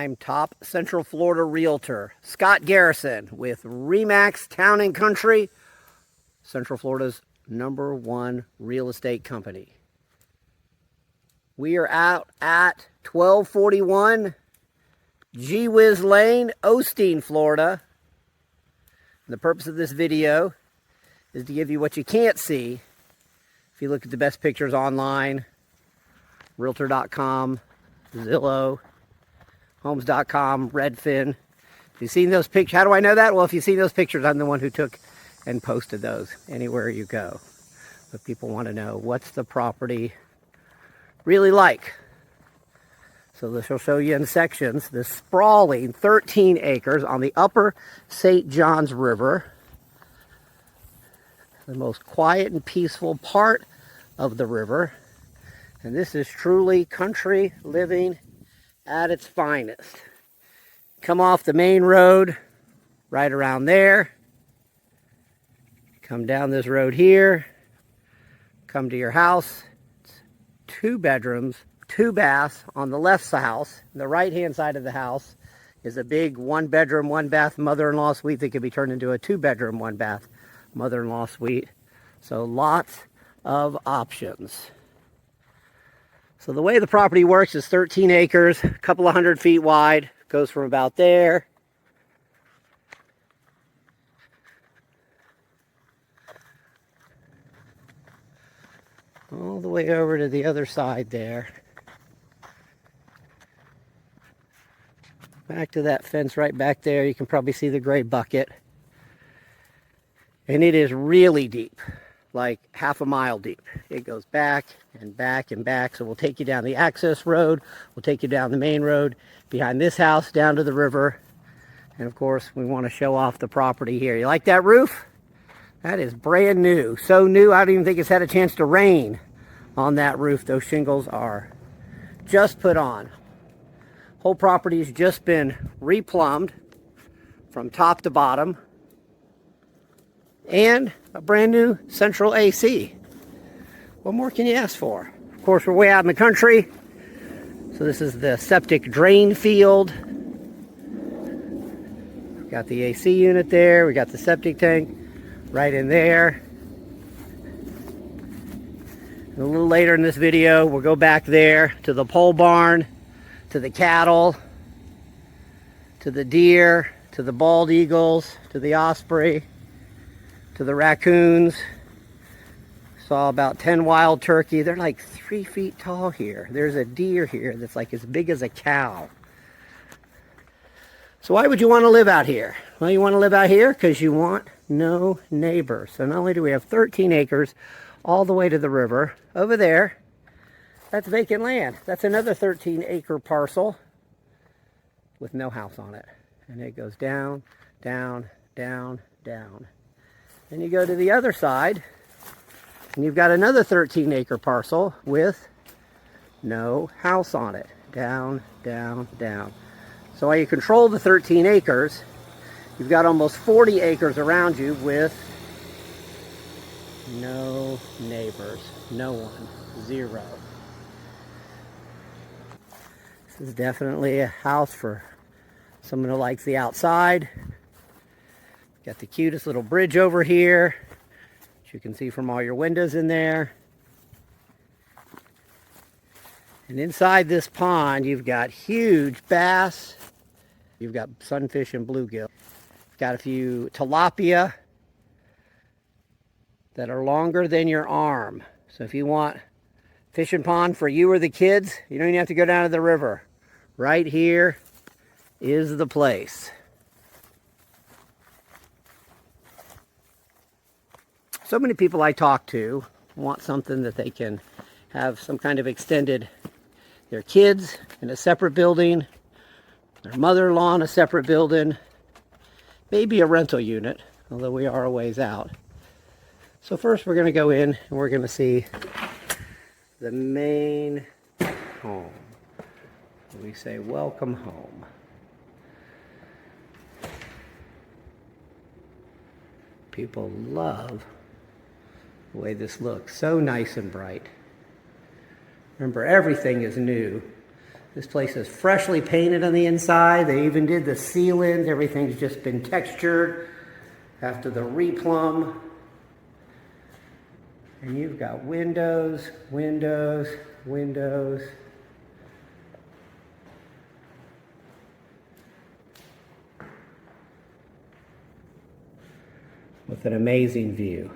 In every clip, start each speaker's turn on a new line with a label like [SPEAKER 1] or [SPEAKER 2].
[SPEAKER 1] I'm top Central Florida Realtor, Scott Garrison with ReMax Town Country, Central Florida's #1 real estate company. We are out at 1241 Whiz Lane, Osteen, Florida. And the purpose of this video is to give you what you can't see if you look at the best pictures online, Realtor.com, Zillow, Homes.com, Redfin. If you've seen those pictures, how do I know that? Well, if you've seen those pictures, I'm the one who took and posted those anywhere you go. But people want to know, what's the property really like? So this will show you in sections. This sprawling 13 acres on the upper St. Johns River. The most quiet and peaceful part of the river. And this is truly country living at its finest. Come off the main road, right around there. Come down this road here. Come to your house. It's 2 bedrooms, 2 baths on the left house. The right-hand side of the house is a big 1-bedroom, 1-bath mother-in-law suite that could be turned into a 2-bedroom, 1-bath mother-in-law suite. So lots of options. So the way the property works is 13 acres, a couple of 100 feet wide, goes from about there all the way over to the other side there. Back to that fence right back there. You can probably see the gray bucket. And it is really deep, like half a mile deep. It goes back and back and back. So we'll take you down the access road. We'll take you down the main road behind this house down to the river. And of course, we want to show off the property here. You like that roof? That is brand new. So new, I don't even think it's had a chance to rain on that roof. Those shingles are just put on. Whole property's just been replumbed from top to bottom. And a brand new central AC. What more can you ask for? Of course, we're way out in the country. So this is the septic drain field. We've got the AC unit there. We got the septic tank right in there. And a little later in this video, we'll go back there to the pole barn, to the cattle, to the deer, to the bald eagles, to the osprey, to the raccoons. Saw about 10 wild turkey. They're like 3 feet tall here. There's a deer here that's like as big as a cow. So why would you want to live out here? Well, you want to live out here because you want no neighbors. So not only do we have 13 acres all the way to the river, over there, that's vacant land. That's another 13-acre parcel with no house on it. And it goes down, down, down, down. Then you go to the other side, and you've got another 13-acre parcel with no house on it. Down, down, down. So while you control the 13 acres, you've got almost 40 acres around you with no neighbors. No one. Zero. This is definitely a house for someone who likes the outside. Got the cutest little bridge over here, which you can see from all your windows in there. And inside this pond, you've got huge bass. You've got sunfish and bluegill. You've got a few tilapia that are longer than your arm. So if you want fishing pond for you or the kids, you don't even have to go down to the river. Right here is the place. So many people I talk to want something that they can have some kind of extended, their kids in a separate building, their mother-in-law in a separate building, maybe a rental unit, although we are a ways out. So first we're going to go in and we're going to see the main home. We say, welcome home. People love the way this looks. So nice and bright. Remember, everything is new. This place is freshly painted on the inside. They even did the ceilings. Everything's just been textured after the replumb. And you've got windows, windows, windows. With an amazing view.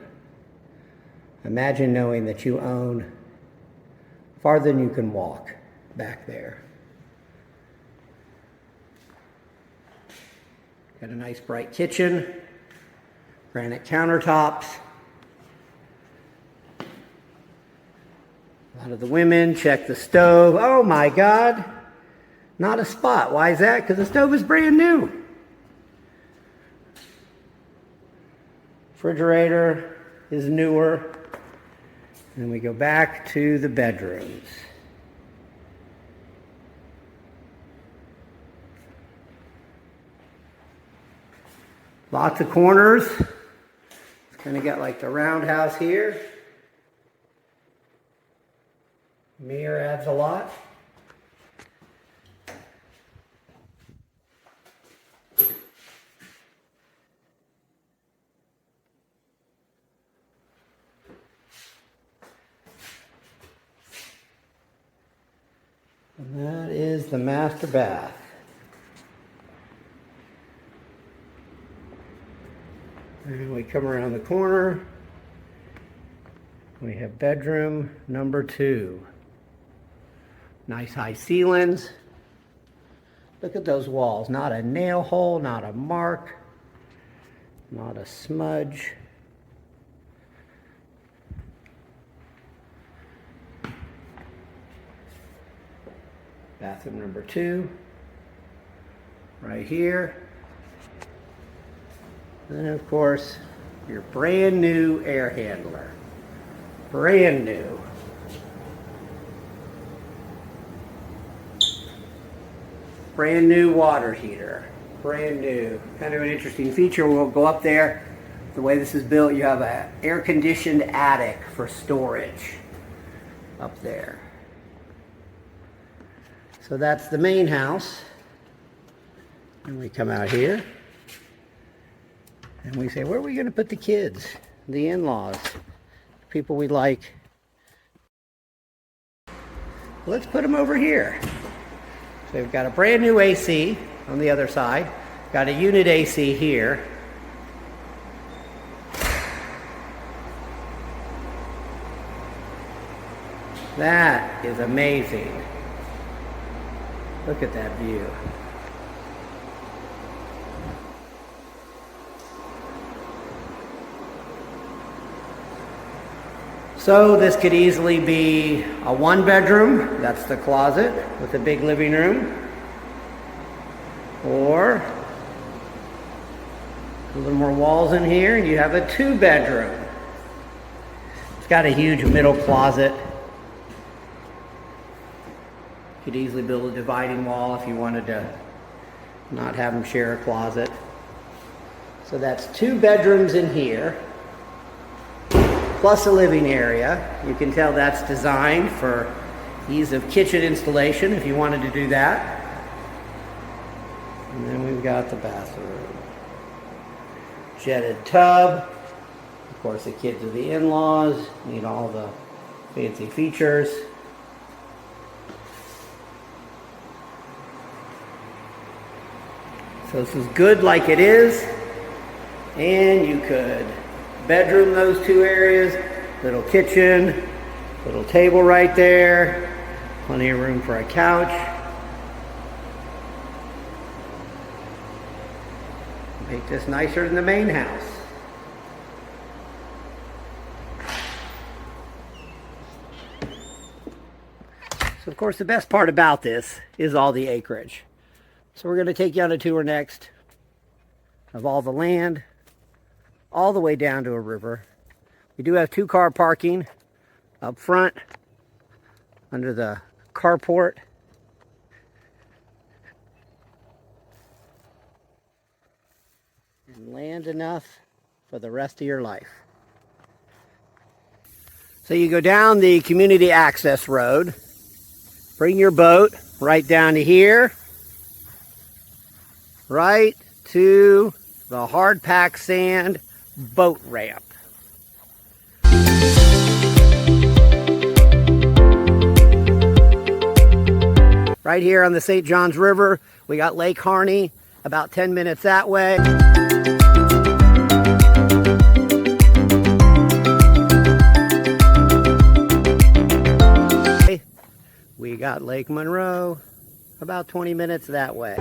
[SPEAKER 1] Imagine knowing that you own farther than you can walk back there. Got a nice bright kitchen, granite countertops. A lot of the women check the stove. Oh my God, not a spot. Why is that? Because the stove is brand new. Refrigerator is newer. And we go back to the bedrooms. Lots of corners. It's kind of got like the roundhouse here. Mirror adds a lot. And that is the master bath. And we come around the corner. We have bedroom number 2. Nice high ceilings. Look at those walls. Not a nail hole, not a mark, not a smudge. Bathroom number 2, right here. And then of course, your brand new air handler. Brand new. Brand new water heater. Brand new. Kind of an interesting feature. We'll go up there. The way this is built, you have an air-conditioned attic for storage up there. So that's the main house. And we come out here. And we say, where are we going to put the kids? The in-laws. People we like. Let's put them over here. So we've got a brand new AC on the other side. Got a unit AC here. That is amazing. Look at that view. So this could easily be a 1-bedroom. That's the closet with a big living room. Or a little more walls in here and you have a 2-bedroom. It's got a huge middle closet. You could easily build a dividing wall if you wanted to not have them share a closet. So that's 2 bedrooms in here, plus a living area. You can tell that's designed for ease of kitchen installation if you wanted to do that. And then we've got the bathroom. Jetted tub. Of course, the kids are the in-laws, need all the fancy features. So this is good like it is, and you could bedroom those 2 areas, little kitchen, little table right there, plenty of room for a couch. Make this nicer than the main house. So of course the best part about this is all the acreage. So we're going to take you on a tour next of all the land, all the way down to a river. We do have 2-car parking up front under the carport. And land enough for the rest of your life. So you go down the community access road, bring your boat right down to here, right to the hard packed sand boat ramp. Right here on the St. Johns River, we got Lake Harney, about 10 minutes that way. We got Lake Monroe, about 20 minutes that way.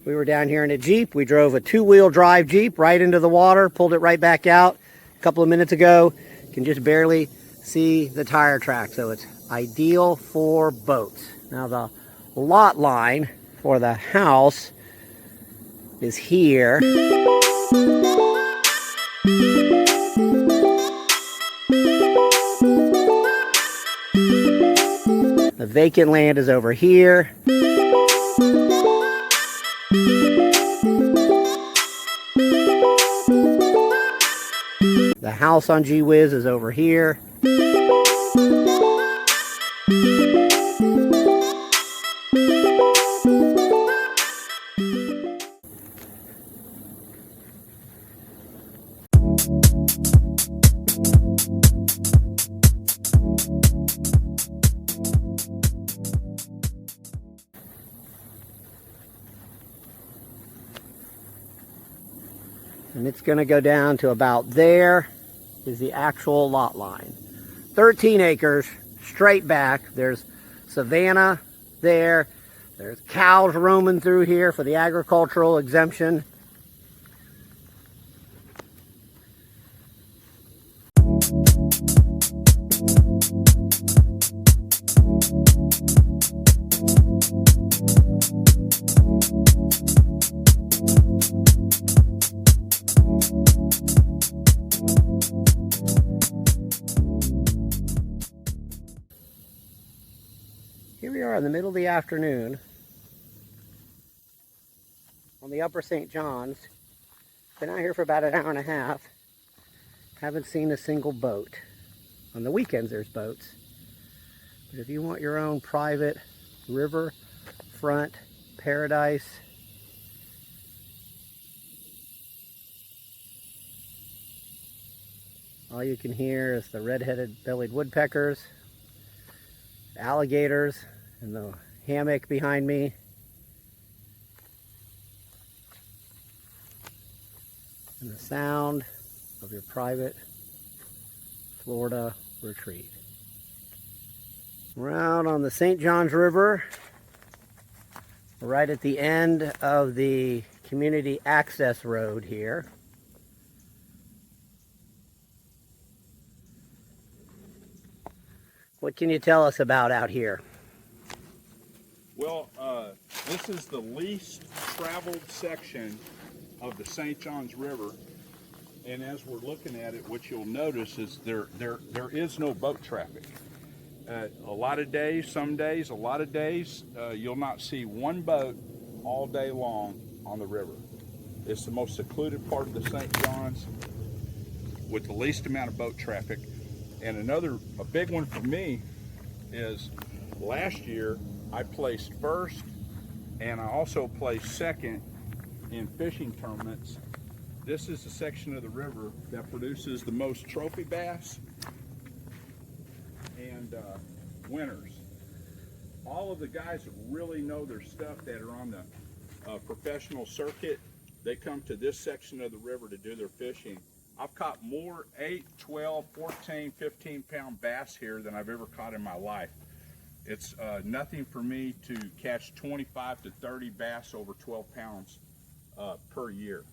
[SPEAKER 1] We were down here in a Jeep. We drove a two-wheel drive Jeep right into the water, pulled it right back out a couple of minutes ago. You can just barely see the tire track, so it's ideal for boats. Now the lot line for the house is here. The vacant land is over here. The house on Whiz is over here. And it's going to go down to about there is the actual lot line. 13 acres straight back. There's savanna there. There's cows roaming through here for the agricultural exemption. Here we are in the middle of the afternoon on the upper St. Johns. Been out here for about an hour and a half. Haven't seen a single boat. On the weekends there's boats. But if you want your own private riverfront paradise, all you can hear is the red-headed bellied woodpeckers, alligators, and the hammock behind me. And the sound of your private Florida retreat. We're out on the St. Johns River, right at the end of the community access road here. What can you tell us about out here?
[SPEAKER 2] Well, this is the least traveled section of the St. Johns River, and as we're looking at it, what you'll notice is there is no boat traffic. A lot of days, some days, a lot of days, you'll not see one boat all day long on the river. It's the most secluded part of the St. Johns with the least amount of boat traffic. And a big one for me is last year I placed first, and I also placed second in fishing tournaments. This is the section of the river that produces the most trophy bass and winners. All of the guys that really know their stuff that are on the professional circuit, they come to this section of the river to do their fishing. I've caught more 8, 12, 14, 15 pound bass here than I've ever caught in my life. It's nothing for me to catch 25 to 30 bass over 12 pounds per year.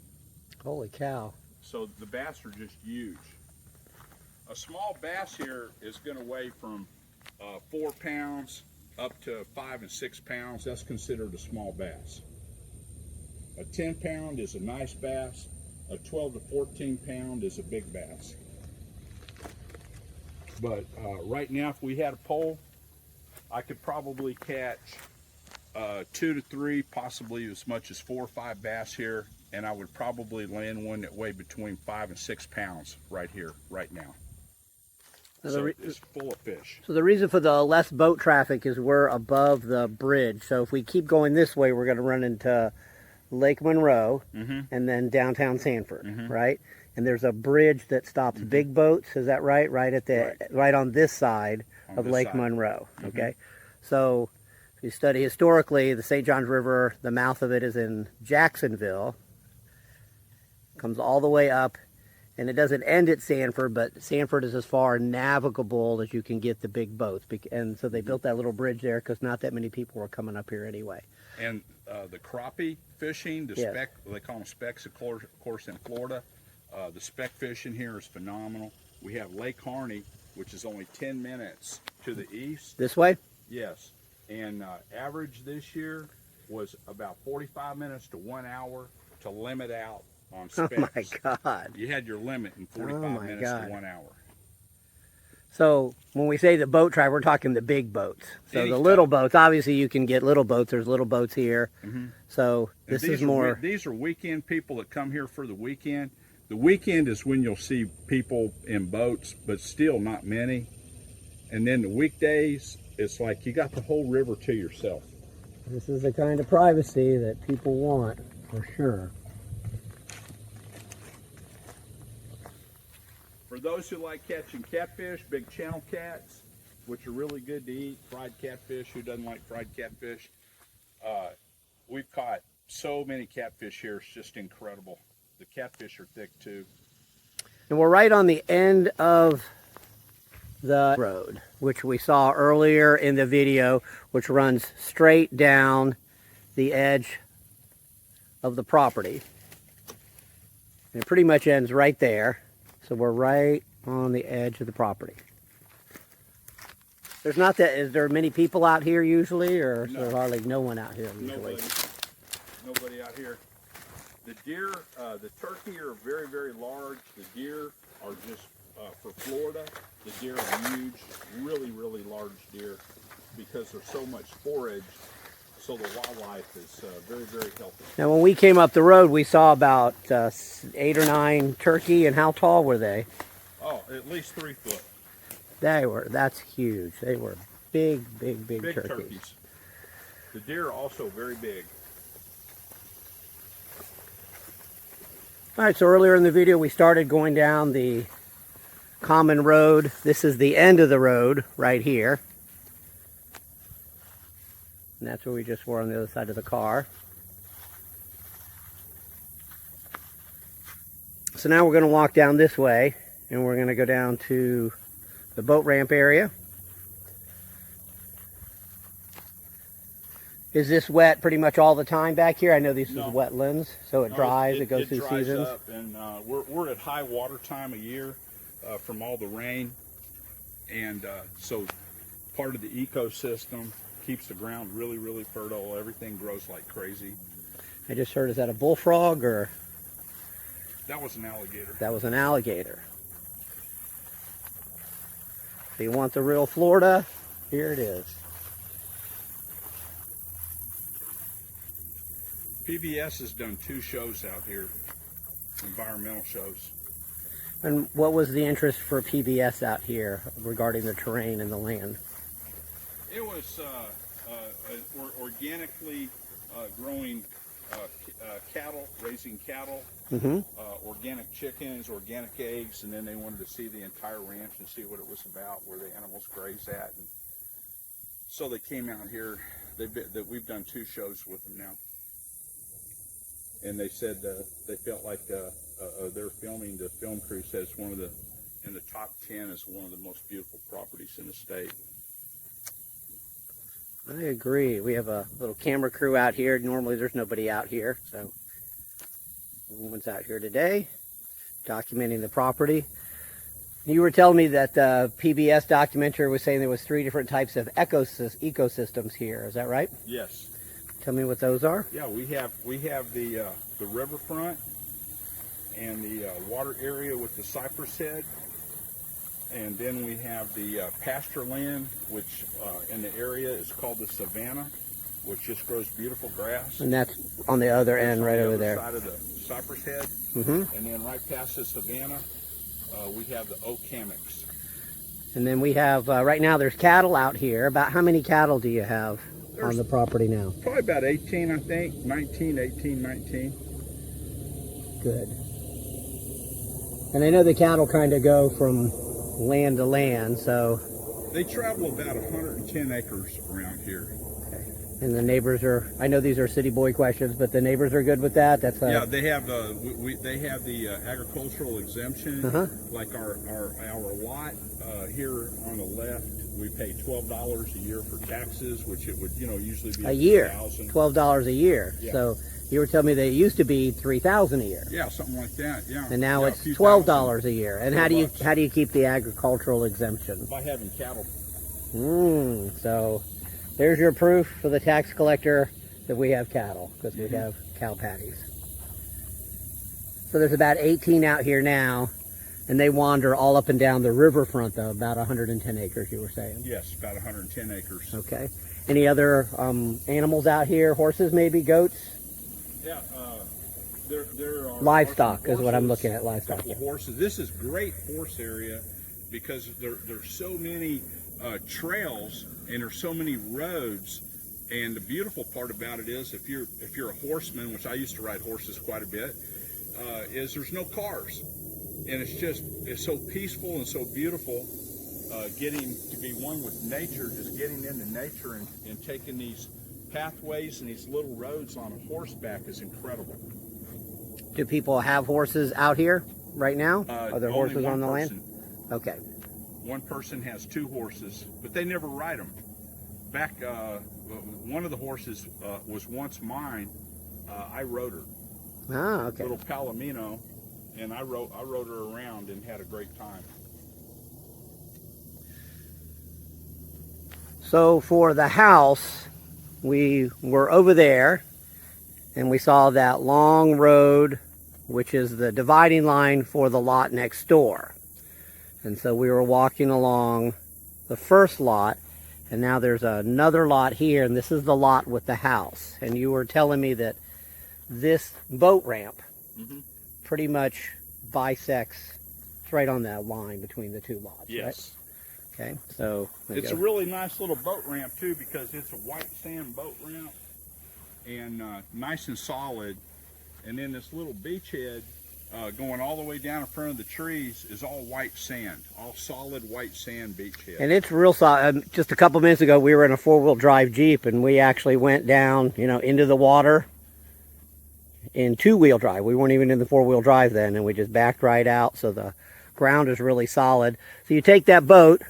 [SPEAKER 1] Holy cow.
[SPEAKER 2] So the bass are just huge. A small bass here is going to weigh from 4 pounds up to 5 and 6 pounds. That's considered a small bass. A 10 pound is a nice bass. A 12 to 14 pound is a big bass. But right now, if we had a pole, I could probably catch 2 to 3, possibly as much as 4 or 5 bass here, and I would probably land one that weighed between 5 and 6 pounds right here, right now. So it's full of fish.
[SPEAKER 1] So the reason for the less boat traffic is we're above the bridge. So if we keep going this way, we're going to run into Lake Monroe and then downtown Sanford, right? And there's a bridge that stops big boats. Is that right? Right at the right on this side of Lake Monroe. Okay. So if you study historically, the St. Johns River, the mouth of it is in Jacksonville. Comes all the way up. And it doesn't end at Sanford, but Sanford is as far navigable as you can get the big boats. And so they built that little bridge there because not that many people were coming up here anyway.
[SPEAKER 2] And the crappie fishing, the speck, they call them specks, of course, in Florida. The speck fishing here is phenomenal. We have Lake Harney, which is only 10 minutes to the east.
[SPEAKER 1] This way?
[SPEAKER 2] Yes. And average this year was about 45 minutes to 1 hour to limit out on specks.
[SPEAKER 1] Oh my God.
[SPEAKER 2] You had your limit in 45 minutes to 1 hour.
[SPEAKER 1] So when we say the boat tribe, we're talking the big boats. So the little boats, obviously you can get little boats. There's little boats here. So this is more.
[SPEAKER 2] These are weekend people that come here for the weekend. The weekend is when you'll see people in boats, but still not many. And then the weekdays, it's like you got the whole river to yourself.
[SPEAKER 1] This is the kind of privacy that people want, for sure.
[SPEAKER 2] For those who like catching catfish, big channel cats, which are really good to eat, fried catfish, who doesn't like fried catfish? We've caught so many catfish here, it's just incredible. The catfish are thick too.
[SPEAKER 1] And we're right on the end of the road, which we saw earlier in the video, which runs straight down the edge of the property. And it pretty much ends right there. So we're right on the edge of the property. There's not that, is there many people out here usually, or is there hardly no one out here usually?
[SPEAKER 2] Nobody out here. The deer, the turkey are very, very large. The deer are just, for Florida, the deer are huge, really, really large deer because there's so much forage. So the wildlife is very, very healthy. Now,
[SPEAKER 1] when we came up the road, we saw about 8 or 9 turkey, and how tall were they?
[SPEAKER 2] Oh, at least 3 foot.
[SPEAKER 1] That's huge. They were big turkeys.
[SPEAKER 2] The deer are also very big.
[SPEAKER 1] All right, so earlier in the video, we started going down the common road. This is the end of the road right here. And that's where we just were on the other side of the car. So now we're going to walk down this way, and we're going to go down to the boat ramp area. Is this wet pretty much all the time back here? I know this is wetlands, so it dries, it goes through seasons.
[SPEAKER 2] Up, and we're at high water time of year from all the rain, and so part of the ecosystem keeps the ground really, really fertile. Everything grows like crazy.
[SPEAKER 1] I just heard, is that a bullfrog or?
[SPEAKER 2] That was an alligator.
[SPEAKER 1] That was an alligator. So you want the real Florida? Here it is.
[SPEAKER 2] PBS has done 2 shows out here, environmental shows.
[SPEAKER 1] And what was the interest for PBS out here regarding the terrain and the land?
[SPEAKER 2] It was organically growing cattle, raising cattle, organic chickens, organic eggs, and then they wanted to see the entire ranch and see what it was about, where the animals graze at. And so they came out here. We've done 2 shows with them now. And they said they felt like they're filming, the film crew says one of the, in the top 10 is one of the most beautiful properties in the state.
[SPEAKER 1] I agree. We have a little camera crew out here. Normally there's nobody out here, so everyone's out here today documenting the property. You were telling me that the PBS documentary was saying there was 3 different types of ecosystems here. Is that right?
[SPEAKER 2] Yes.
[SPEAKER 1] Tell me what those are.
[SPEAKER 2] Yeah, we have the riverfront and the water area with the cypress head, and then we have the pasture land, which in the area is called the savanna, which just grows beautiful grass.
[SPEAKER 1] And that's on the other end, right over
[SPEAKER 2] On the
[SPEAKER 1] there.
[SPEAKER 2] other side of the cypress head. And then right past the savanna, we have the oak hammocks.
[SPEAKER 1] And then we have, right now there's cattle out here. About how many cattle do you have on the property now?
[SPEAKER 2] Probably about 18, I think. 19, 18, 19.
[SPEAKER 1] Good. And I know the cattle kind of go from land to land, so...
[SPEAKER 2] They travel about 110 acres around here.
[SPEAKER 1] Okay. And the neighbors are, I know these are city boy questions, but the neighbors are good with that? That's
[SPEAKER 2] Yeah, they have they have the agricultural exemption. Like our lot here on the left, we pay $12 a year for taxes, which it would usually be
[SPEAKER 1] a year.
[SPEAKER 2] $1,000.
[SPEAKER 1] $12 a year.
[SPEAKER 2] Yeah.
[SPEAKER 1] So you were telling me that it used to be $3,000 a year.
[SPEAKER 2] Yeah, something like that. Yeah.
[SPEAKER 1] And now
[SPEAKER 2] yeah,
[SPEAKER 1] it's $12 a year. And how do you keep the agricultural exemption?
[SPEAKER 2] By having cattle.
[SPEAKER 1] So there's your proof for the tax collector that we have cattle, because we have cow patties. So there's about 18 out here now, and they wander all up and down the riverfront, though, about 110 acres, you were saying?
[SPEAKER 2] Yes, about 110 acres.
[SPEAKER 1] Okay. Any other animals out here? Horses, maybe? Goats?
[SPEAKER 2] Yeah, there are
[SPEAKER 1] livestock
[SPEAKER 2] horses,
[SPEAKER 1] is what I'm looking at. Livestock.
[SPEAKER 2] Couple of horses. This is great horse area because there's so many trails and there's so many roads. And the beautiful part about it is, if you're a horseman, which I used to ride horses quite a bit, is there's no cars, and it's so peaceful and so beautiful. Getting to be one with nature, just getting into nature and taking these pathways and these little roads on horseback is incredible.
[SPEAKER 1] Do people have horses out here right now? Are there horses on the land? Okay.
[SPEAKER 2] One person has 2 horses, but they never ride them. Back, one of the horses was once mine. I rode her.
[SPEAKER 1] Ah, okay.
[SPEAKER 2] Little Palomino, and I rode her around and had a great time.
[SPEAKER 1] So for the house, we were over there and we saw that long road, which is the dividing line for the lot next door. And so we were walking along the first lot, and now there's another lot here, and this is the lot with the house. And you were telling me that this boat ramp pretty much bisects, it's right on that line between the 2 lots,
[SPEAKER 2] yes.
[SPEAKER 1] Right? Okay, so
[SPEAKER 2] it's a really nice little boat ramp too, because it's a white sand boat ramp and nice and solid. And then this little beachhead going all the way down in front of the trees is all white sand, all solid white sand beachhead.
[SPEAKER 1] And it's real solid. Just a couple minutes ago, we were in a 4-wheel drive Jeep, and we actually went down, into the water in 2-wheel drive. We weren't even in the 4-wheel drive then, and we just backed right out. So the ground is really solid. So you take that boat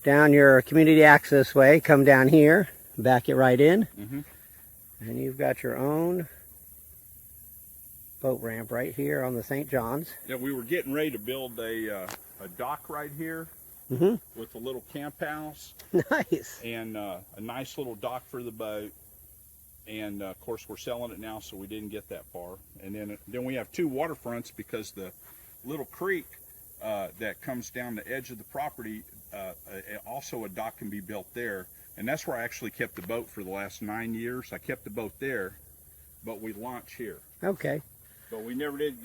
[SPEAKER 1] down your community access way, come down here, back it right in, and you've got your own boat ramp right here on the St. John's.
[SPEAKER 2] Yeah, we were getting ready to build a dock right here with a little camp house.
[SPEAKER 1] Nice.
[SPEAKER 2] And a nice little dock for the boat. And of course we're selling it now, so we didn't get that far. And then we have 2 waterfronts, because the little creek that comes down the edge of the property, also a dock can be built there. And that's where I actually kept the boat for the last 9 years. I kept the boat there, but we launch here.
[SPEAKER 1] Okay.
[SPEAKER 2] But we never did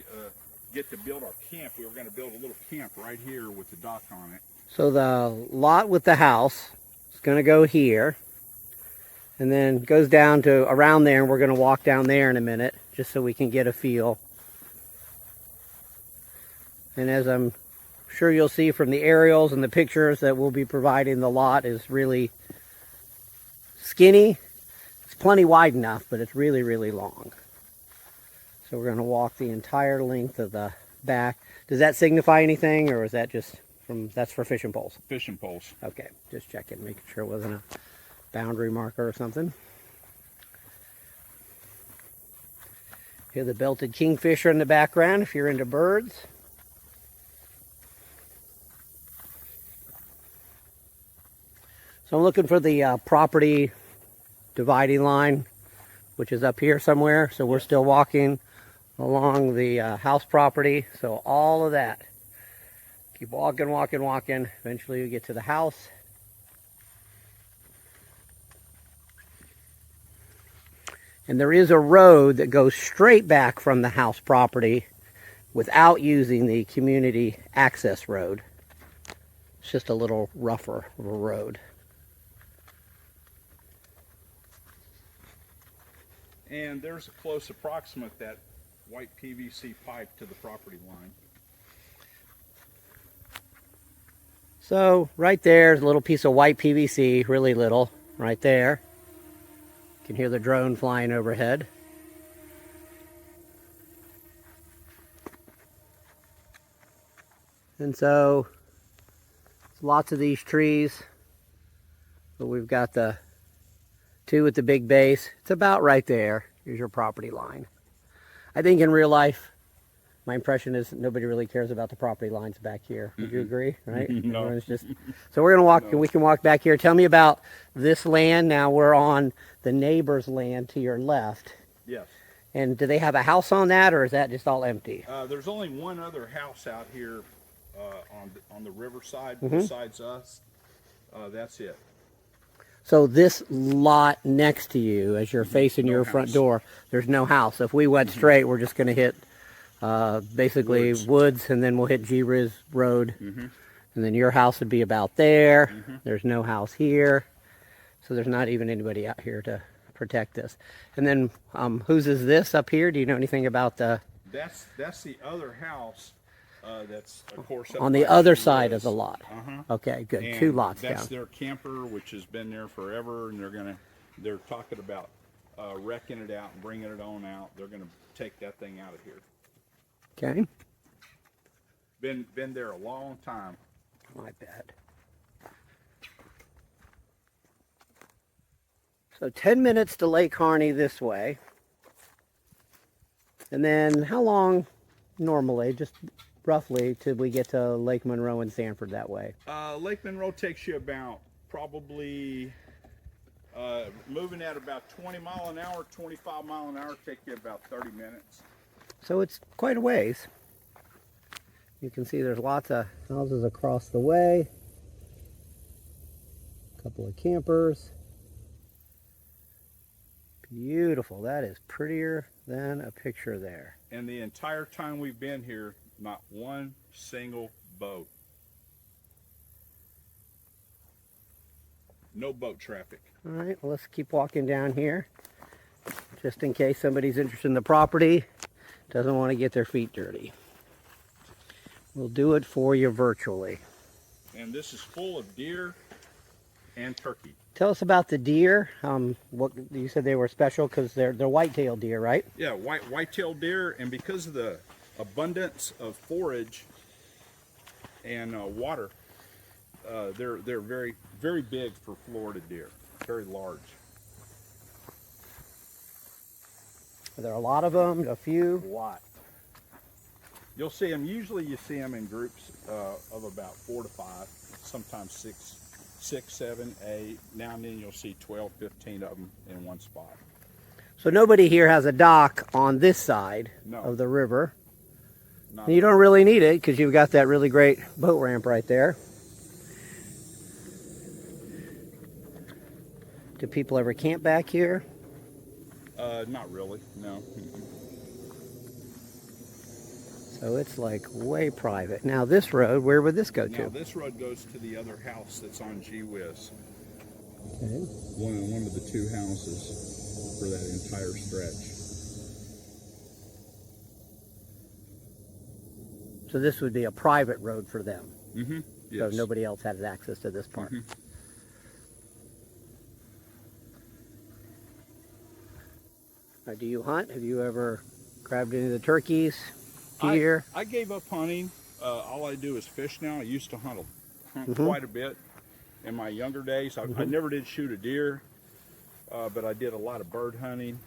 [SPEAKER 2] get to build our camp. We were going to build a little camp right here with the dock on it.
[SPEAKER 1] So the lot with the house is going to go here, and then goes down to around there, and we're going to walk down there in a minute, just so we can get a feel. And as I'm sure you'll see from the aerials and the pictures that we'll be providing, the lot is really skinny. It's plenty wide enough, but it's really, really long. So we're going to walk the entire length of the back. Does that signify anything, or is that just that's for fishing poles?
[SPEAKER 2] Fishing poles.
[SPEAKER 1] Okay, just checking, making sure it wasn't a boundary marker or something. Hear the belted kingfisher in the background if you're into birds. So I'm looking for the property dividing line, which is up here somewhere. So we're still walking along the house property. So all of that. Keep walking, walking, walking. Eventually you get to the house. And there is a road that goes straight back from the house property without using the community access road. It's just a little rougher of a road.
[SPEAKER 2] And there's a close approximate, that white PVC pipe to the property line.
[SPEAKER 1] So right there's a little piece of white PVC, really little, right there. You can hear the drone flying overhead. And so lots of these trees, but we've got the two with the big base. It's about right there. Here's your property line. I think in real life, my impression is nobody really cares about the property lines back here. Would you agree? Right?
[SPEAKER 2] No.
[SPEAKER 1] Everyone's just... So we're gonna walk. We can walk back here. Tell me about this land. Now we're on the neighbor's land to your left.
[SPEAKER 2] Yes.
[SPEAKER 1] And do they have a house on that, or is that just all empty?
[SPEAKER 2] There's only one other house out here on the riverside besides us. That's it.
[SPEAKER 1] So this lot next to you, as you're facing
[SPEAKER 2] No
[SPEAKER 1] your
[SPEAKER 2] house.
[SPEAKER 1] front door, there's no house. If we went straight, we're just going to hit basically woods, and then we'll hit G-Riz Road. And then your house would be about there. There's no house here. So there's not even anybody out here to protect this. And then whose is this up here? Do you know anything about the...
[SPEAKER 2] That's the other house. That's of course up
[SPEAKER 1] On the
[SPEAKER 2] by
[SPEAKER 1] other
[SPEAKER 2] Whiz.
[SPEAKER 1] side of the lot. Okay, good.
[SPEAKER 2] And
[SPEAKER 1] 2 lots
[SPEAKER 2] that's
[SPEAKER 1] down.
[SPEAKER 2] their camper, which has been there forever, and they're talking about wrecking it out and bringing it on out. They're gonna take that thing out of here.
[SPEAKER 1] Okay.
[SPEAKER 2] Been there a long time.
[SPEAKER 1] My bad. So 10 minutes to Lake Harney this way. And then how long normally, just roughly, till we get to Lake Monroe and Sanford that way?
[SPEAKER 2] Lake Monroe takes you about probably moving at about 20 mile an hour, 25 mile an hour, take you about 30 minutes.
[SPEAKER 1] So it's quite a ways. You can see there's lots of houses across the way. A couple of campers. Beautiful. That is prettier than a picture there.
[SPEAKER 2] And the entire time we've been here, not one single boat. No boat traffic.
[SPEAKER 1] All right, well, let's keep walking down here. Just in case somebody's interested in the property, doesn't want to get their feet dirty. We'll do it for you virtually.
[SPEAKER 2] And this is full of deer and turkey.
[SPEAKER 1] Tell us about the deer. What you said they were special because they're white-tailed deer, right?
[SPEAKER 2] Yeah, white-tailed deer, and because of the abundance of forage and water, they're very, very big for Florida deer. Very large.
[SPEAKER 1] Are there a lot of them? A few?
[SPEAKER 2] A lot. You'll see them. Usually, you see them in groups of about 4 to 5, sometimes 6, 7, 8. Now and then you'll see 12, 15 of them in one spot.
[SPEAKER 1] So nobody here has a dock on this side of the river. And you don't really need it because you've got that really great boat ramp right there. Do people ever camp back here?
[SPEAKER 2] Not really, no.
[SPEAKER 1] So it's like way private. Now this road, where would this go to?
[SPEAKER 2] Now this road goes to the other house that's on Whiz.
[SPEAKER 1] Okay.
[SPEAKER 2] One of the 2 houses for that entire stretch.
[SPEAKER 1] So this would be a private road for them.
[SPEAKER 2] Mm-hmm. Yes.
[SPEAKER 1] So nobody else had access to this part.
[SPEAKER 2] Mm-hmm.
[SPEAKER 1] Now, do you hunt? Have you ever grabbed any of the turkeys, deer?
[SPEAKER 2] I gave up hunting. All I do is fish now. I used to hunt quite a bit in my younger days. I never did shoot a deer, but I did a lot of bird hunting.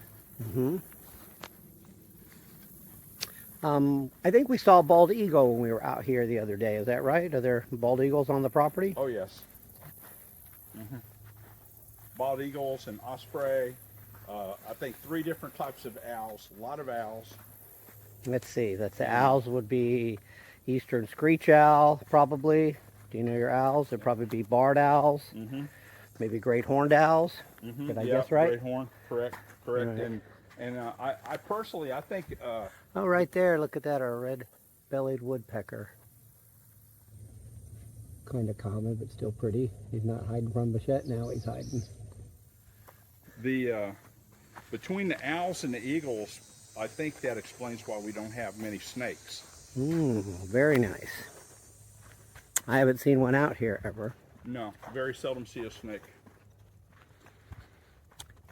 [SPEAKER 1] I think we saw a bald eagle when we were out here the other day. Is that right? Are there bald eagles on the property?
[SPEAKER 2] Oh, yes. Bald eagles and osprey. I think 3 different types of owls. A lot of owls.
[SPEAKER 1] Let's see. The owls would be eastern screech owl, probably. Do you know your owls? They'd probably be barred owls. Maybe great horned owls. Did I guess right?
[SPEAKER 2] Great horn. Correct.
[SPEAKER 1] Right.
[SPEAKER 2] And And I personally, I think,
[SPEAKER 1] Oh, right there, look at that, our red-bellied woodpecker. Kind of common, but still pretty. He's not hiding from us yet. Now he's hiding.
[SPEAKER 2] between the owls and the eagles, I think that explains why we don't have many snakes.
[SPEAKER 1] Very nice. I haven't seen one out here ever.
[SPEAKER 2] No, very seldom see a snake.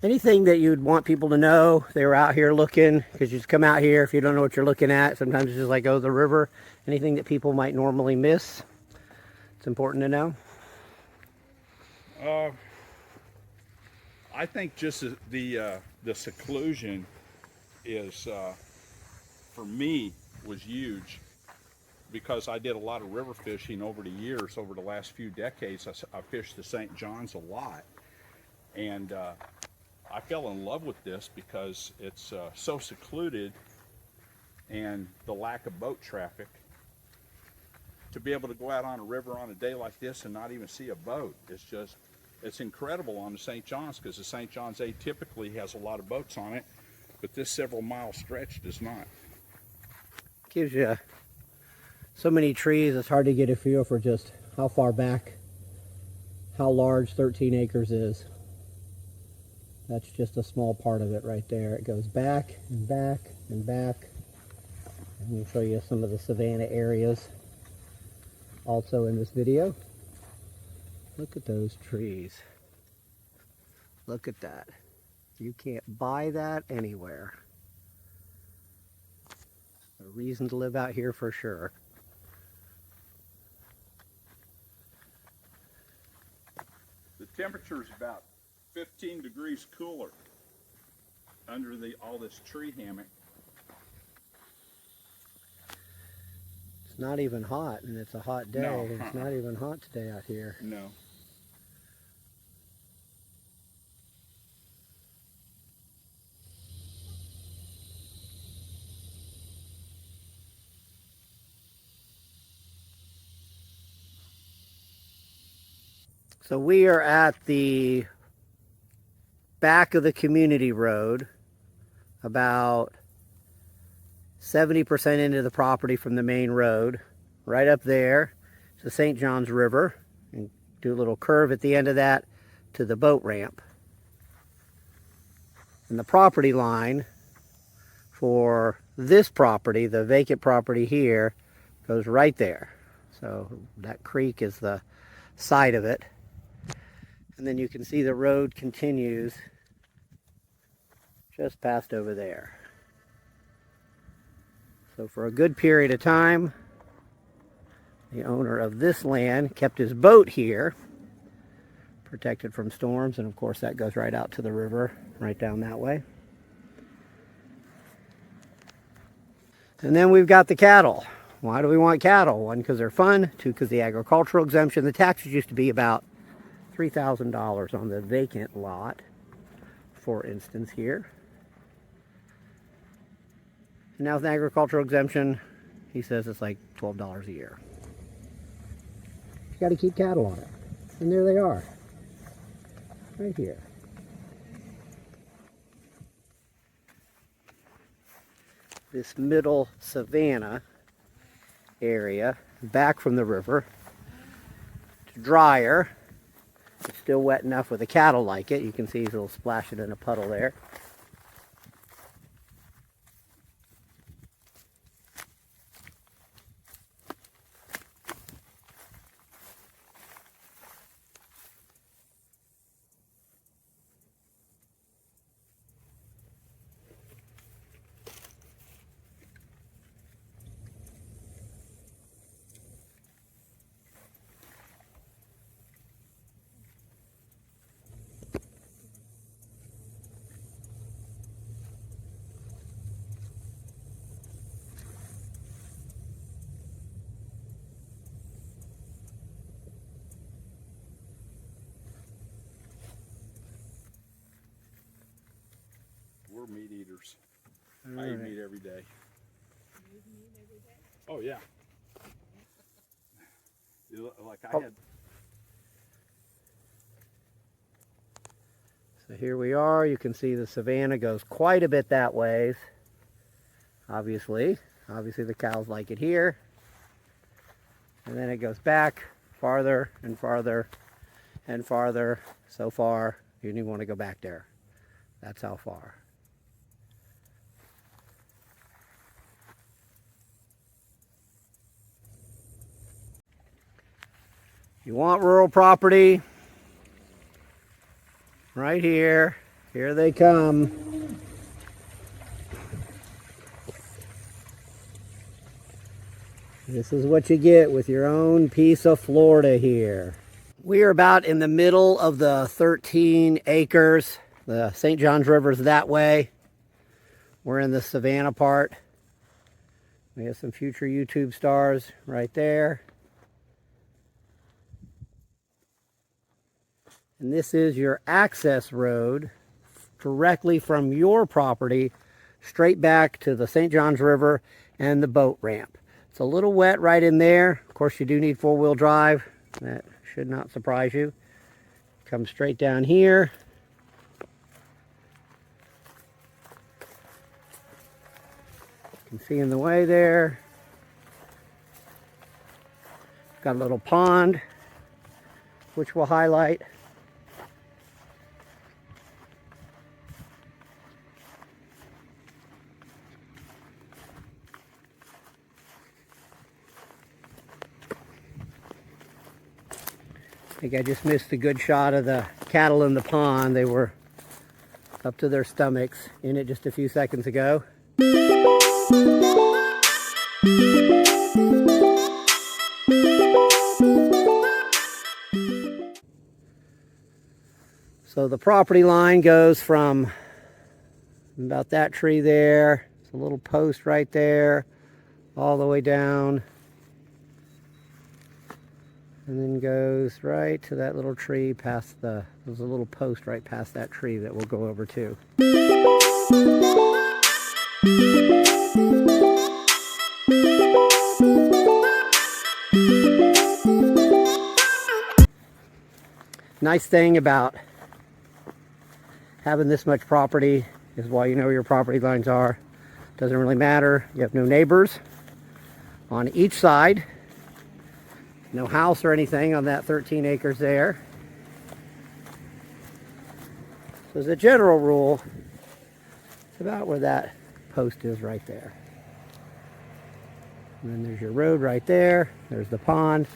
[SPEAKER 1] Anything that you'd want people to know they were out here looking, because you just come out here if you don't know what you're looking at. Sometimes it's just like, oh, the river. Anything that people might normally miss, it's important to know.
[SPEAKER 2] I think just the seclusion is, for me, was huge, because I did a lot of river fishing over the years. Over the last few decades, I fished the St. John's a lot, and I fell in love with this because it's so secluded, and the lack of boat traffic. To be able to go out on a river on a day like this and not even see a boat, it's incredible on the St. John's, because the St. John's atypically has a lot of boats on it, but this several mile stretch does not.
[SPEAKER 1] Gives you so many trees, it's hard to get a feel for just how far back, how large 13 acres is. That's just a small part of it right there. It goes back and back and back. I'm going to show you some of the savanna areas also in this video. Look at those trees. Look at that. You can't buy that anywhere. A reason to live out here for sure.
[SPEAKER 2] The temperature is about 15 degrees cooler under all this tree hammock.
[SPEAKER 1] It's not even hot, and it's a hot day.
[SPEAKER 2] No,
[SPEAKER 1] It's not even hot today out here.
[SPEAKER 2] No.
[SPEAKER 1] So we are at the back of the community road, about 70% into the property from the main road. Right up there is the St. John's River, and do a little curve at the end of that to the boat ramp. And the property line for this property, the vacant property here, goes right there. So that creek is the side of it. And then you can see the road continues just past over there. So for a good period of time, the owner of this land kept his boat here, protected from storms, and of course that goes right out to the river, right down that way. And then we've got the cattle. Why do we want cattle? One, because they're fun. Two, because the agricultural exemption. The taxes used to be about $3,000 on the vacant lot, for instance, here. And now with the agricultural exemption, he says it's like $12 a year. You got to keep cattle on it. And there they are, right here. This middle savanna area, back from the river. It's drier. It's still wet enough where the cattle like it. You can see he's a little splashing in a puddle there.
[SPEAKER 2] We're meat eaters.
[SPEAKER 1] All
[SPEAKER 2] I eat
[SPEAKER 1] right.
[SPEAKER 2] meat every day. Oh yeah. Like I had.
[SPEAKER 1] So here we are. You can see the savanna goes quite a bit that way. Obviously the cows like it here. And then it goes back farther and farther and farther. So far, you don't even want to go back there. That's how far. You want rural property? Right here. Here they come. This is what you get with your own piece of Florida here. We are about in the middle of the 13 acres. The St. Johns River's that way. We're in the Savannah part. We have some future YouTube stars right there. And this is your access road directly from your property straight back to the St. Johns River and the boat ramp. It's a little wet right in there. Of course, you do need four-wheel drive. That should not surprise you. Come straight down here. You can see in the way there. Got a little pond, which we'll highlight. I think I just missed a good shot of the cattle in the pond. They were up to their stomachs in it just a few seconds ago. So the property line goes from about that tree there. It's a little post right there, all the way down. And then goes right to that little tree past there's a little post right past that tree that we'll go over to. Nice thing about having this much property is while you know where your property lines are, doesn't really matter. You have no neighbors on each side. No house or anything on that 13 acres there. So as a general rule, it's about where that post is right there. And then there's your road right there. There's the pond.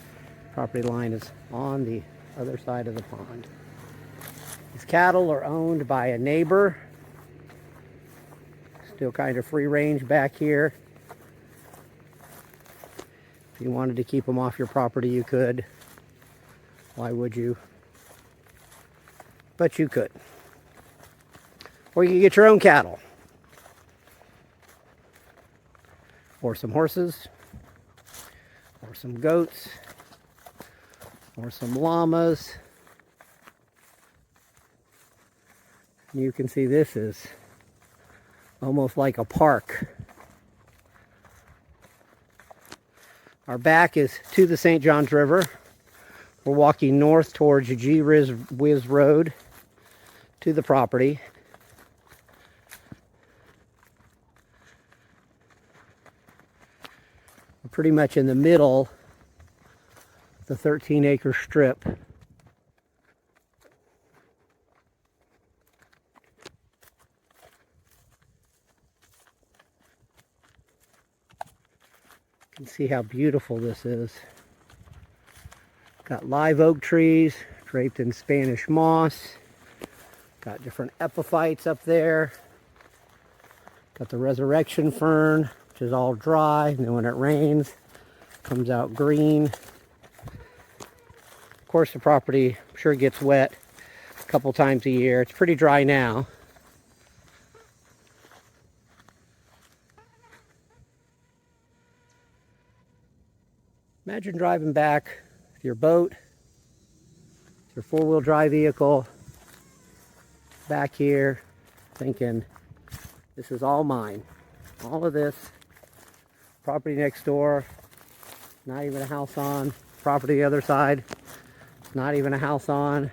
[SPEAKER 1] Property line is on the other side of the pond. These cattle are owned by a neighbor. Still kind of free range back here. If you wanted to keep them off your property, you could. Why would you? But you could. Or you can get your own cattle. Or some horses. Or some goats. Or some llamas. You can see this is almost like a park. Our back is to the St. Johns River. We're walking north towards Whiz Road to the property. We're pretty much in the middle of the 13-acre strip. You can see how beautiful this is. Got live oak trees draped in Spanish moss. Got different epiphytes up there. Got the resurrection fern, which is all dry, and then when it rains, it comes out green. Of course, the property, I'm sure, gets wet a couple times a year. It's pretty dry now. Imagine driving back with your boat, your four-wheel drive vehicle, back here, thinking, this is all mine. All of this, property next door, not even a house on. Property the other side, not even a house on.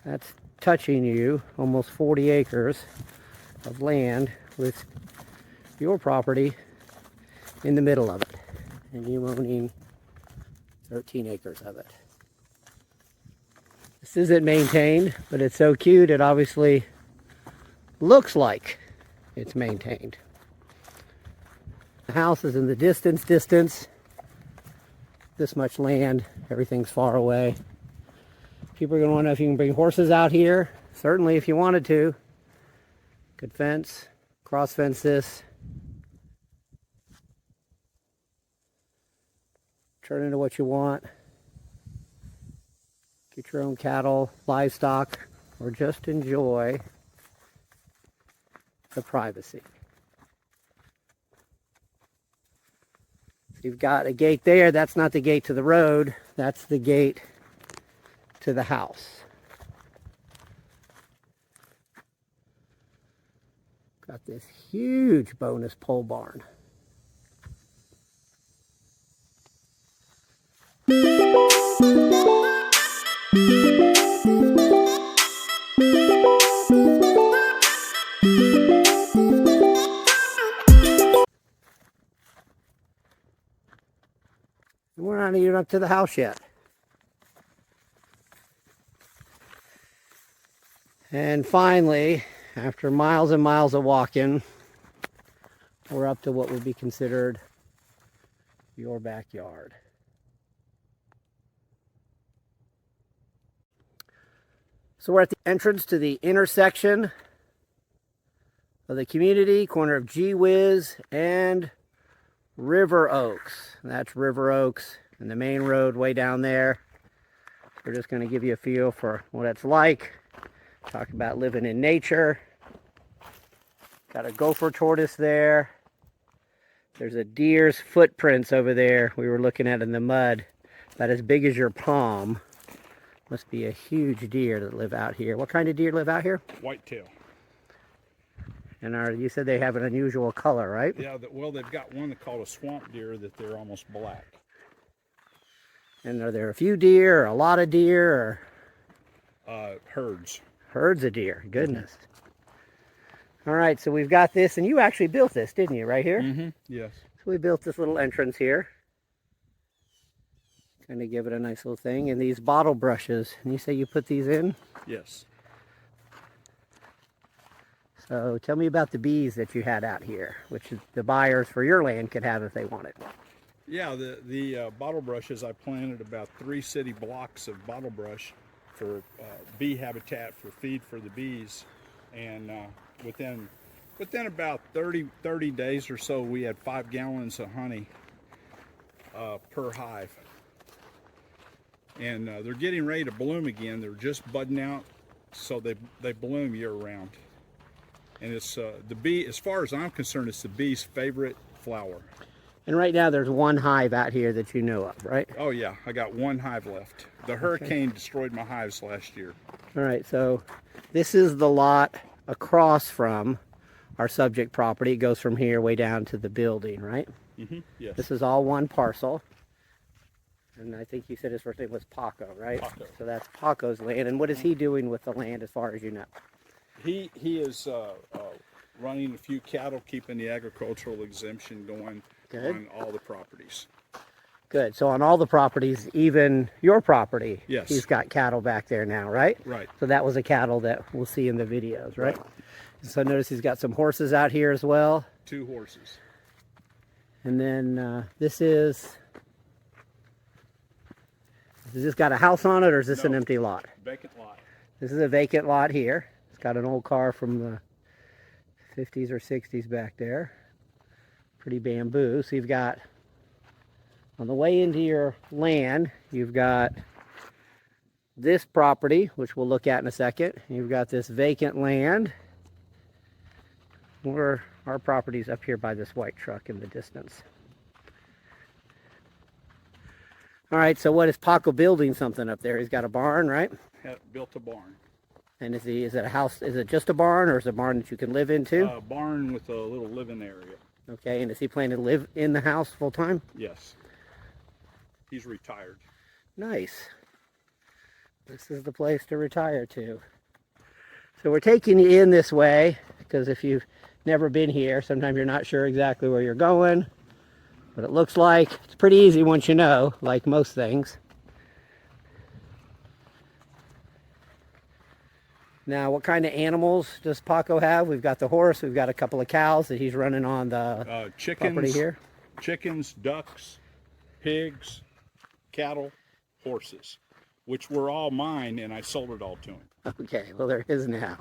[SPEAKER 1] That's touching you, almost 40 acres of land with your property in the middle of it, and you owning 13 acres of it. This isn't maintained, but it's so cute it obviously looks like it's maintained. The house is in the distance. This much land, everything's far away. People are going to want to know if you can bring horses out here. Certainly, if you wanted to. Good fence, cross fence this. Turn into what you want. Get your own cattle, livestock, or just enjoy the privacy. You've got a gate there. That's not the gate to the road. That's the gate to the house. Got this huge bonus pole barn. We're not even up to the house yet. And finally, after miles and miles of walking, we're up to what would be considered your backyard. So we're at the entrance to the intersection of the community, corner of Whiz and River Oaks. That's River Oaks and the main road way down there. We're just going to give you a feel for what it's like. Talk about living in nature. Got a gopher tortoise there. There's a deer's footprints over there we were looking at in the mud, about as big as your palm. Must be a huge deer that live out here. What kind of deer live out here?
[SPEAKER 2] Whitetail.
[SPEAKER 1] And you said they have an unusual color, right?
[SPEAKER 2] Yeah, well, they've got one called a swamp deer that they're almost black.
[SPEAKER 1] And are there a few deer or a lot of deer? Or
[SPEAKER 2] Herds.
[SPEAKER 1] Herds of deer, goodness. All right, so we've got this, and you actually built this, didn't you, right here?
[SPEAKER 2] Mm-hmm, yes.
[SPEAKER 1] So we built this little entrance here. Kind of give it a nice little thing. And these bottle brushes, and you say you put these in?
[SPEAKER 2] Yes.
[SPEAKER 1] So tell me about the bees that you had out here, which the buyers for your land could have if they wanted.
[SPEAKER 2] Yeah, the bottle brushes, I planted about 3 city blocks of bottle brush for bee habitat, for feed for the bees. And within about 30 days or so, we had 5 gallons of honey per hive. And they're getting ready to bloom again. They're just budding out, so they bloom year round. And it's the bee, as far as I'm concerned, it's the bee's favorite flower. And
[SPEAKER 1] right now there's one hive out here that you know of, right?
[SPEAKER 2] Oh yeah, I got 1 hive left. The hurricane destroyed my hives last year.
[SPEAKER 1] All right, so this is the lot across from our subject property. It goes from here way down to the building, right?
[SPEAKER 2] Mm-hmm, yes.
[SPEAKER 1] This is all one parcel. And I think you said his first name was Paco, right?
[SPEAKER 2] Paco.
[SPEAKER 1] So that's Paco's land. And what is he doing with the land as far as you know?
[SPEAKER 2] He is running a few cattle, keeping the agricultural exemption going. Good. On all the properties.
[SPEAKER 1] Good. So on all the properties, even your property,
[SPEAKER 2] yes,
[SPEAKER 1] he's got cattle back there now, right?
[SPEAKER 2] Right.
[SPEAKER 1] So that was a cattle that we'll see in the videos, right? So notice he's got some horses out here as well.
[SPEAKER 2] 2 horses.
[SPEAKER 1] And then this is this got a house on it, or is this an empty lot?
[SPEAKER 2] Vacant lot.
[SPEAKER 1] This is a vacant lot here. It's got an old car from the 50s or 60s back there. Pretty bamboo. So you've got, on the way into your land, you've got this property, which we'll look at in a second. You've got this vacant land. Our property's up here by this white truck in the distance. All right, so what is Paco building something up there? He's got a barn, right?
[SPEAKER 2] Built a barn.
[SPEAKER 1] And is it a house? Is it just a barn, or is it a barn that you can live into?
[SPEAKER 2] A barn with a little living area.
[SPEAKER 1] Okay, and is he planning to live in the house full time?
[SPEAKER 2] Yes. He's retired.
[SPEAKER 1] Nice. This is the place to retire to. So we're taking you in this way because if you've never been here, sometimes you're not sure exactly where you're going. But it looks like it's pretty easy once you know, like most things. Now, what kind of animals does Paco have? We've got the horse, we've got a couple of cows that he's running on the property here.
[SPEAKER 2] Chickens, ducks, pigs, cattle, horses, which were all mine, and I sold it all to him.
[SPEAKER 1] Okay, well, they're his now.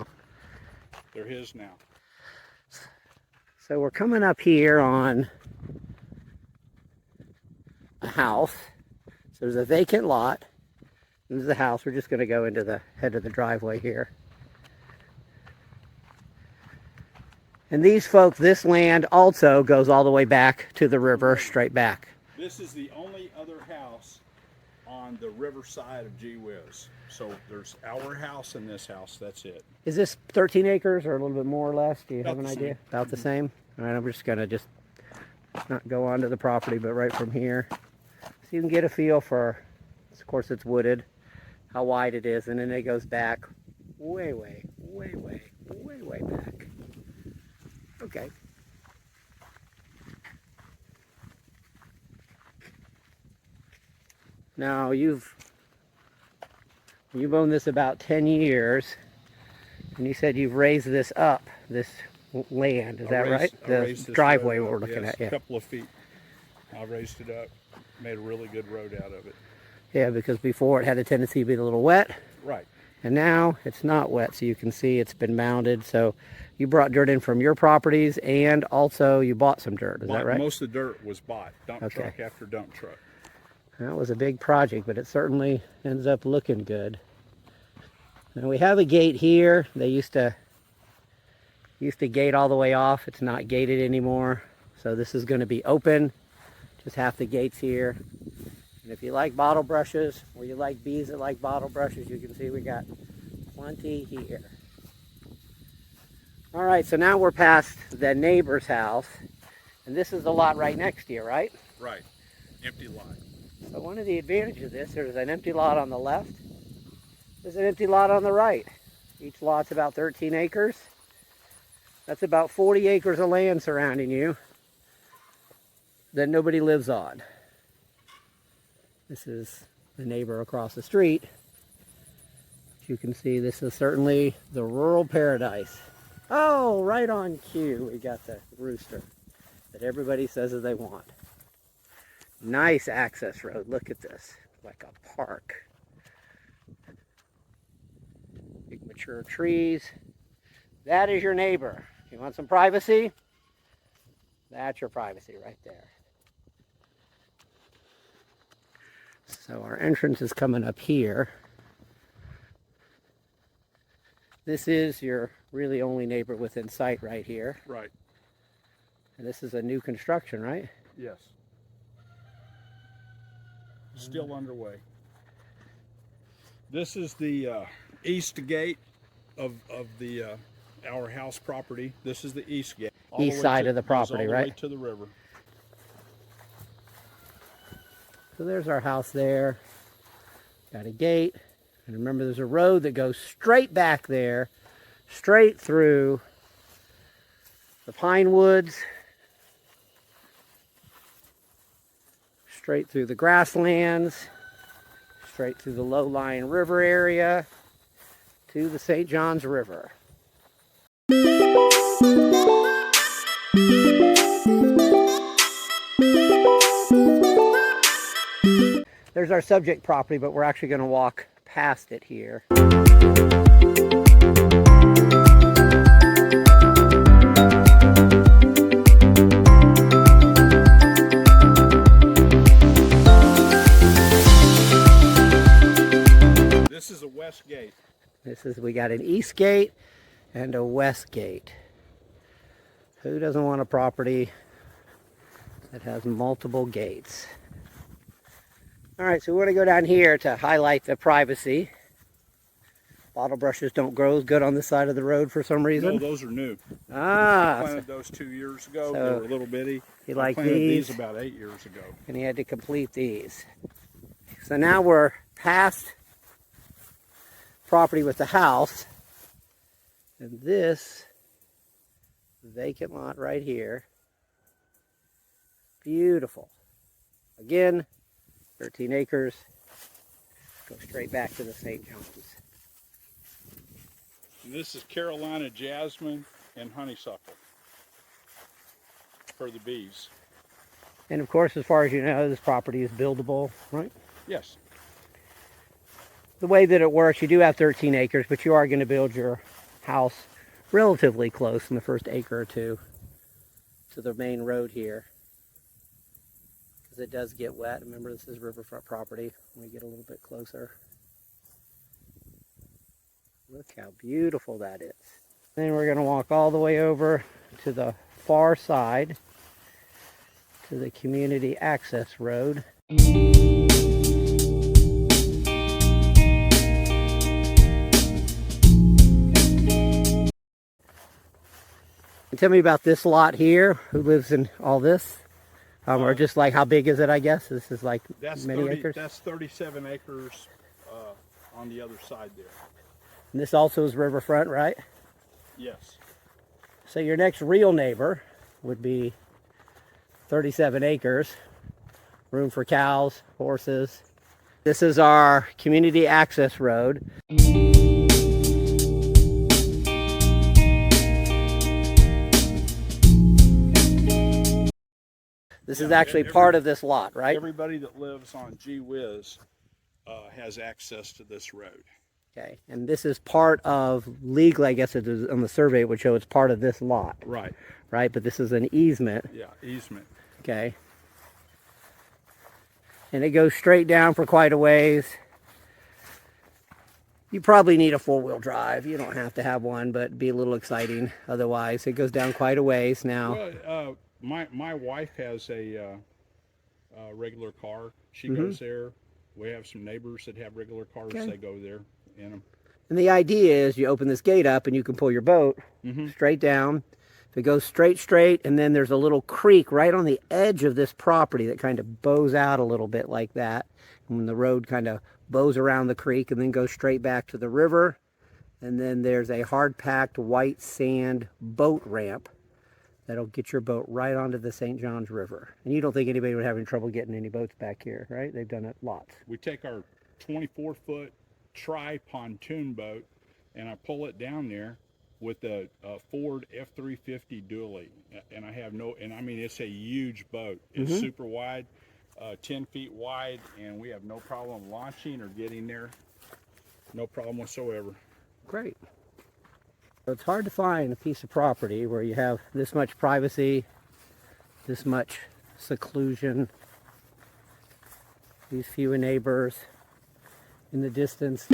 [SPEAKER 2] They're his now.
[SPEAKER 1] So we're coming up here on a house. So there's a vacant lot. This is the house. We're just going to go into the head of the driveway here. And these folks, this land also goes all the way back to the river, straight back.
[SPEAKER 2] This is the only other house on the river side of Whiz. So there's our house and this house, that's it.
[SPEAKER 1] Is this 13 acres or a little bit more or less? Do you have
[SPEAKER 2] About
[SPEAKER 1] an
[SPEAKER 2] the
[SPEAKER 1] idea?
[SPEAKER 2] same.
[SPEAKER 1] About the same? All right, I'm just going to not go onto the property, but right from here. So you can get a feel for, of course it's wooded, how wide it is, and then it goes back way back. Okay. Now you've owned this about 10 years, and you said you've raised this up, this land. Is that right? The driveway we're looking at. Yeah.
[SPEAKER 2] A couple of feet. I raised it up, made a really good road out of it.
[SPEAKER 1] Yeah, because before it had a tendency to be a little wet.
[SPEAKER 2] Right.
[SPEAKER 1] And now it's not wet, so you can see it's been mounded. So you brought dirt in from your properties, and also you bought some dirt. Is that right?
[SPEAKER 2] Most of the dirt was bought, dump truck after dump truck.
[SPEAKER 1] That was a big project, but it certainly ends up looking good. Now we have a gate here. They used to gate all the way off. It's not gated anymore. So this is going to be open. Just half the gates here. And if you like bottle brushes, or you like bees that like bottle brushes, you can see we got plenty here. All right, so now we're past the neighbor's house. And this is the lot right next to you, right?
[SPEAKER 2] Right. Empty lot.
[SPEAKER 1] So one of the advantages of this, there's an empty lot on the left. There's an empty lot on the right. Each lot's about 13 acres. That's about 40 acres of land surrounding you that nobody lives on. This is the neighbor across the street. As you can see, this is certainly the rural paradise. Oh, right on cue, we got the rooster that everybody says that they want. Nice access road. Look at this, like a park. Big mature trees. That is your neighbor. You want some privacy? That's your privacy right there. So our entrance is coming up here. This is your really only neighbor within sight right here.
[SPEAKER 2] Right.
[SPEAKER 1] And this is a new construction, right?
[SPEAKER 2] Yes. Still underway. This is the east gate of the our house property. This is the east gate.
[SPEAKER 1] East side of the property, right?
[SPEAKER 2] All the way to the river.
[SPEAKER 1] So there's our house there. Got a gate. And remember, there's a road that goes straight back there, straight through the pine woods, straight through the grasslands, straight through the low-lying river area to the St. Johns River. There's our subject property, but we're actually going to walk past it here.
[SPEAKER 2] This is a west gate.
[SPEAKER 1] We got an east gate and a west gate. Who doesn't want a property that has multiple gates? All right, so we want to go down here to highlight the privacy. Bottle brushes don't grow as good on this side of the road for some reason.
[SPEAKER 2] No, those are new.
[SPEAKER 1] Ah.
[SPEAKER 2] I planted those 2 years ago.
[SPEAKER 1] So
[SPEAKER 2] they were a little bitty.
[SPEAKER 1] You like
[SPEAKER 2] I planted
[SPEAKER 1] these?
[SPEAKER 2] these about 8 years ago.
[SPEAKER 1] And he had to complete these. So now we're past property with the house. And this vacant lot right here. Beautiful. Again, 13 acres. Go straight back to the St. John's.
[SPEAKER 2] And this is Carolina jasmine and honeysuckle for the bees.
[SPEAKER 1] And of course, as far as you know, this property is buildable, right?
[SPEAKER 2] Yes.
[SPEAKER 1] The way that it works, you do have 13 acres, but you are going to build your house relatively close in the first acre or two to the main road here. Because it does get wet. Remember, this is riverfront property. When we get a little bit closer. Look how beautiful that is. Then we're going to walk all the way over to the far side to the community access road. Tell me about this lot here. Who lives in all this? Or just like how big is it, I guess? This is like many acres?
[SPEAKER 2] That's 37 acres on the other side there.
[SPEAKER 1] And this also is riverfront, right?
[SPEAKER 2] Yes.
[SPEAKER 1] So your next real neighbor would be 37 acres. Room for cows, horses. This is our community access road. This is actually part of this lot, right?
[SPEAKER 2] Everybody that lives on Whiz has access to this road.
[SPEAKER 1] Okay, and this is part of, legally, I guess it is on the survey, it would show it's part of this lot.
[SPEAKER 2] Right.
[SPEAKER 1] Right, but this is an easement.
[SPEAKER 2] Yeah, easement.
[SPEAKER 1] Okay. And it goes straight down for quite a ways. You probably need a four-wheel drive. You don't have to have one, but it'd be a little exciting otherwise. It goes down quite a ways now.
[SPEAKER 2] Well, my wife has a regular car. She goes there. We have some neighbors that have regular cars. Okay. They go there in them.
[SPEAKER 1] And the idea is you open this gate up and you can pull your boat straight down. If it goes straight, and then there's a little creek right on the edge of this property that kind of bows out a little bit like that. And when the road kind of bows around the creek and then goes straight back to the river. And then there's a hard-packed white sand boat ramp that'll get your boat right onto the St. John's River. And you don't think anybody would have any trouble getting any boats back here, right? They've done it lots.
[SPEAKER 2] We take our 24-foot tri-pontoon boat and I pull it down there with a Ford F-350 dually. And I mean, it's a huge boat. It's super wide, 10 feet wide, and we have no problem launching or getting there. No problem whatsoever.
[SPEAKER 1] Great. So it's hard to find a piece of property where you have this much privacy, this much seclusion, these few neighbors in the distance.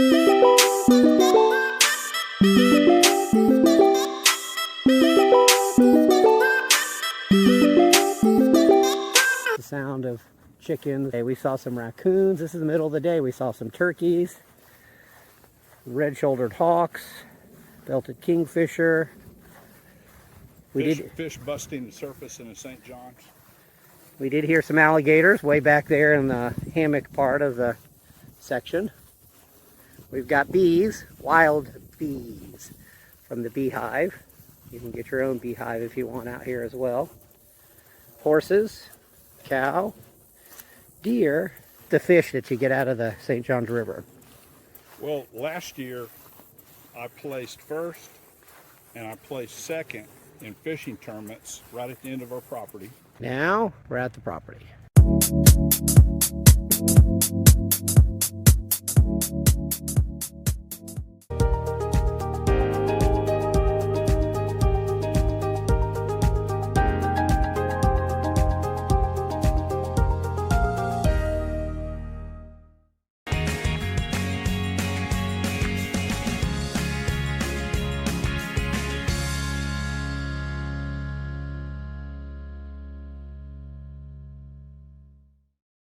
[SPEAKER 1] The sound of chickens. We saw some raccoons. This is the middle of the day. We saw some turkeys, red-shouldered hawks, belted kingfisher.
[SPEAKER 2] Fish busting the surface in the St. John's.
[SPEAKER 1] We did hear some alligators way back there in the hammock part of the section. We've got bees, wild bees from the beehive. You can get your own beehive if you want out here as well. Horses, cow, deer, the fish that you get out of the St. John's River.
[SPEAKER 2] Well, last year I placed first and I placed second in fishing tournaments right at the end of our property.
[SPEAKER 1] Now we're at the property.